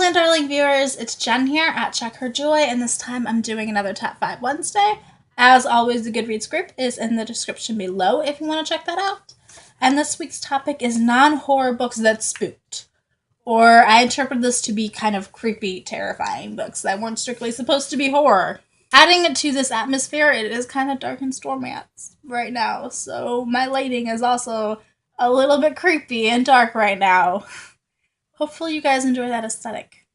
Clan Darling viewers, it's Jen here at Check Her Joy, and this time I'm doing another Top 5 Wednesday. As always, the Goodreads group is in the description below if you want to check that out. And this week's topic is non-horror books that spooked. Or I interpret this to be kind of creepy, terrifying books that weren't strictly supposed to be horror. Adding to this atmosphere, it is kind of dark and stormy right now, so my lighting is also a little bit creepy and dark right now. Hopefully you guys enjoy that aesthetic.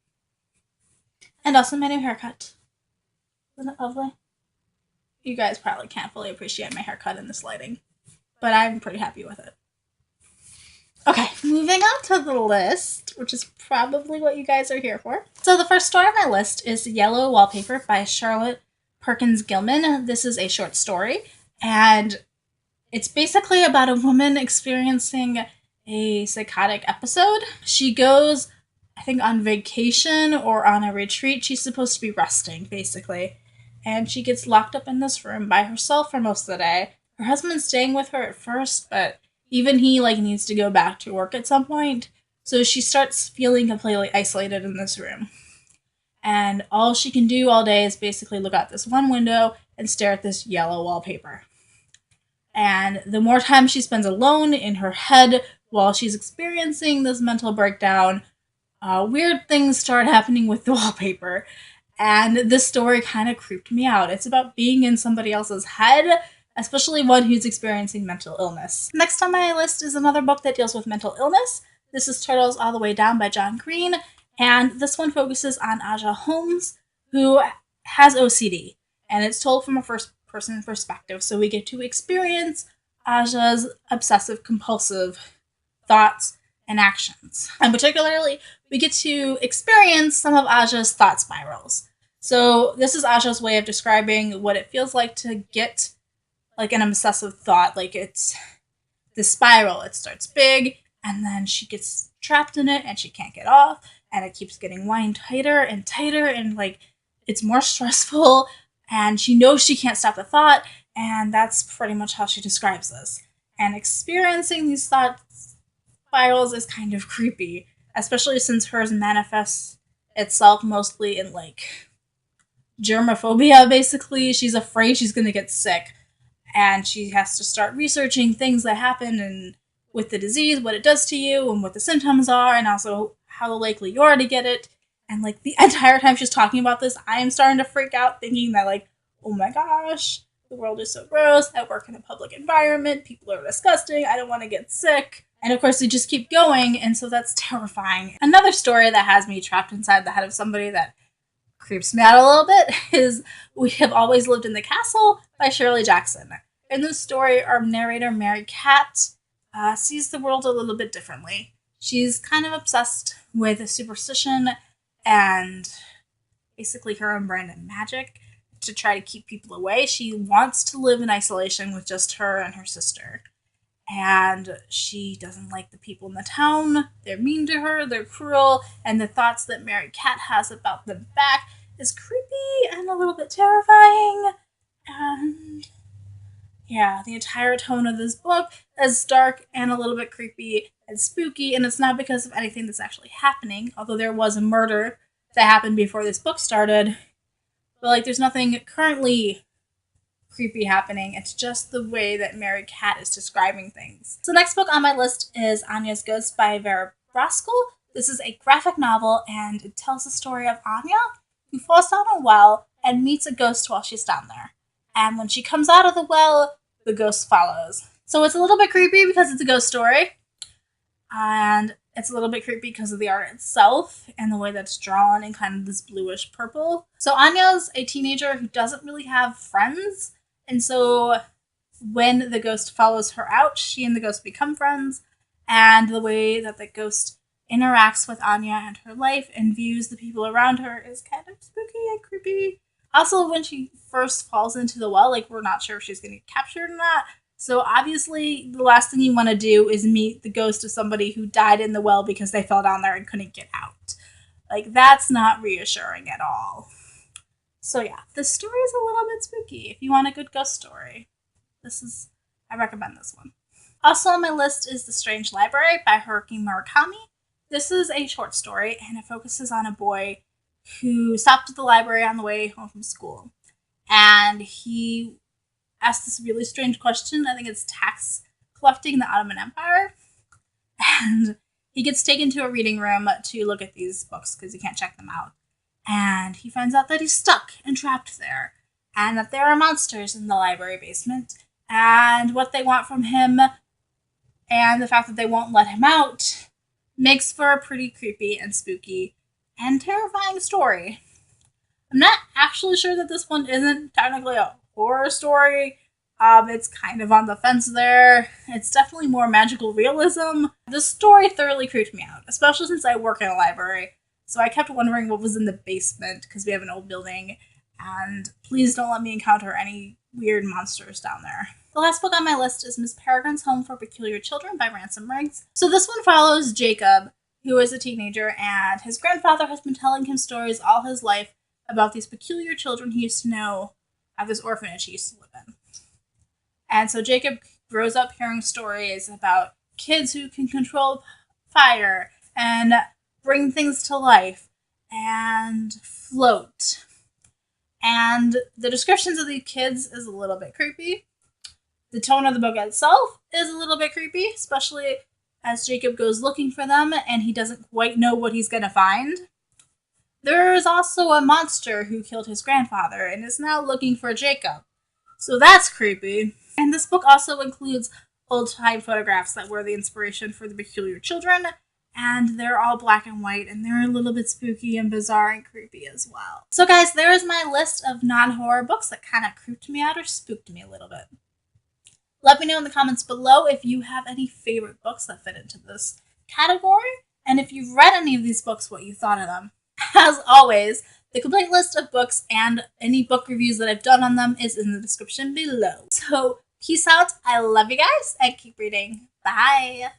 And also my new haircut. Isn't it lovely? You guys probably can't fully appreciate my haircut in this lighting, but I'm pretty happy with it. Okay, moving on to the list, which is probably what you guys are here for. So the first story on my list is Yellow Wallpaper by Charlotte Perkins Gilman. This is a short story, and it's basically about a woman experiencing a psychotic episode. She goes, I think, on vacation or on a retreat. She's supposed to be resting, basically. And she gets locked up in this room by herself for most of the day. Her husband's staying with her at first, but even he, needs to go back to work at some point. So she starts feeling completely isolated in this room. And all she can do all day is basically look out this one window and stare at this yellow wallpaper. And the more time she spends alone in her head while she's experiencing this mental breakdown, weird things start happening with the wallpaper. And this story kind of creeped me out. It's about being in somebody else's head, especially one who's experiencing mental illness. Next on my list is another book that deals with mental illness. This is Turtles All the Way Down by John Green. And this one focuses on Aja Holmes, who has OCD. And it's told from a first-person perspective. So we get to experience Aja's obsessive-compulsive thoughts and actions. And particularly, we get to experience some of Aja's thought spirals. So this is Aja's way of describing what it feels like to get an obsessive thought. It's the spiral. It starts big, and then she gets trapped in it, and she can't get off, and it keeps getting wound tighter and tighter, and it's more stressful, and she knows she can't stop the thought, and that's pretty much how she describes this. And experiencing these thought spirals is kind of creepy, especially since hers manifests itself mostly in germophobia, basically. She's afraid she's going to get sick, and she has to start researching things that happen and with the disease, what it does to you, and what the symptoms are, and also how likely you are to get it. And the entire time she's talking about this, I am starting to freak out, thinking that oh my gosh, the world is so gross. I work in a public environment. People are disgusting. I don't want to get sick. And of course, they just keep going, and so that's terrifying. Another story that has me trapped inside the head of somebody that creeps me out a little bit is We Have Always Lived in the Castle by Shirley Jackson. In this story, our narrator, Mary Cat, sees the world a little bit differently. She's kind of obsessed with superstition and basically her own brand of magic to try to keep people away. She wants to live in isolation with just her and her sister. And she doesn't like the people in the town. They're mean to her, they're cruel, and the thoughts that Mary Cat has about them back is creepy and a little bit terrifying. And yeah, the entire tone of this book is dark and a little bit creepy and spooky, and it's not because of anything that's actually happening, although there was a murder that happened before this book started. But there's nothing currently creepy happening. It's just the way that Mary Cat is describing things. So next book on my list is Angus Ghost by Vera Braskel. This is a graphic novel, and it tells the story of Anya, who falls down a well and meets a ghost while she's down there. And when she comes out of the well, the ghost follows. So it's a little bit creepy because it's a ghost story. And it's a little bit creepy because of the art itself and the way that's drawn in kind of this bluish purple. So Anya's a teenager who doesn't really have friends. And so when the ghost follows her out, she and the ghost become friends. And the way that the ghost interacts with Anya and her life and views the people around her is kind of spooky and creepy. Also, when she first falls into the well, we're not sure if she's going to get captured or not. So obviously, the last thing you want to do is meet the ghost of somebody who died in the well because they fell down there and couldn't get out. That's not reassuring at all. So yeah, this story is a little bit spooky. If you want a good ghost story, I recommend this one. Also on my list is The Strange Library by Haruki Murakami. This is a short story, and it focuses on a boy who stopped at the library on the way home from school. And he asked this really strange question. I think it's tax collecting in the Ottoman Empire. And he gets taken to a reading room to look at these books because he can't check them out. And he finds out that he's stuck and trapped there, and that there are monsters in the library basement, and what they want from him, and the fact that they won't let him out makes for a pretty creepy and spooky and terrifying story. I'm not actually sure that this one isn't technically a horror story. It's kind of on the fence there. It's definitely more magical realism. This story thoroughly creeped me out, especially since I work in a library. So I kept wondering what was in the basement, because we have an old building, and please don't let me encounter any weird monsters down there. The last book on my list is Miss Peregrine's Home for Peculiar Children by Ransom Riggs. So this one follows Jacob, who is a teenager, and his grandfather has been telling him stories all his life about these peculiar children he used to know at this orphanage he used to live in. And so Jacob grows up hearing stories about kids who can control fire and bring things to life and float. And the descriptions of these kids is a little bit creepy. The tone of the book itself is a little bit creepy, especially as Jacob goes looking for them and he doesn't quite know what he's going to find. There is also a monster who killed his grandfather and is now looking for Jacob. So that's creepy. And this book also includes old-time photographs that were the inspiration for the Peculiar Children, and they're all black and white, and they're a little bit spooky and bizarre and creepy as well. So guys, there is my list of non-horror books that kind of creeped me out or spooked me a little bit. Let me know in the comments below if you have any favorite books that fit into this category, and if you've read any of these books, what you thought of them. As always, the complete list of books and any book reviews that I've done on them is in the description below. So, peace out, I love you guys, and keep reading. Bye!